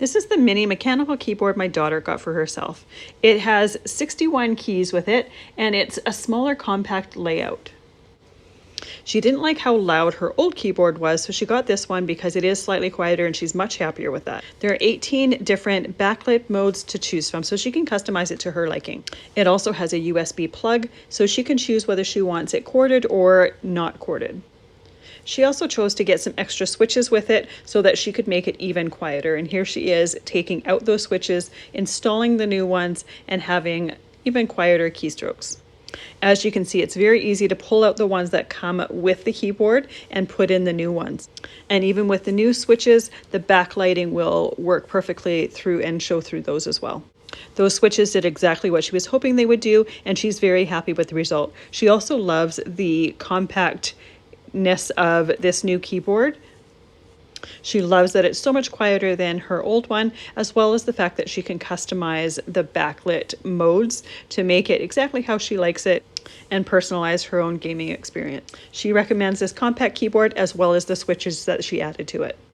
This is the mini mechanical keyboard my daughter got for herself. It has 61 keys with it, and it's a smaller compact layout. She didn't like how loud her old keyboard was, so she got this one because it is slightly quieter and she's much happier with that. There are 18 different backlit modes to choose from, so she can customize it to her liking. It also has a USB plug, so she can choose whether she wants it corded or not corded. She also chose to get some extra switches with it so that she could make it even quieter. And here she is taking out those switches, installing the new ones, and having even quieter keystrokes. As you can see, it's very easy to pull out the ones that come with the keyboard and put in the new ones. And even with the new switches, the backlighting will work perfectly through and show through those as well. Those switches did exactly what she was hoping they would do, and she's very happy with the result. She also loves the compactness of this new keyboard. She loves that it's so much quieter than her old one, as well as the fact that she can customize the backlit modes to make it exactly how she likes it and personalize her own gaming experience. She recommends this compact keyboard as well as the switches that she added to it.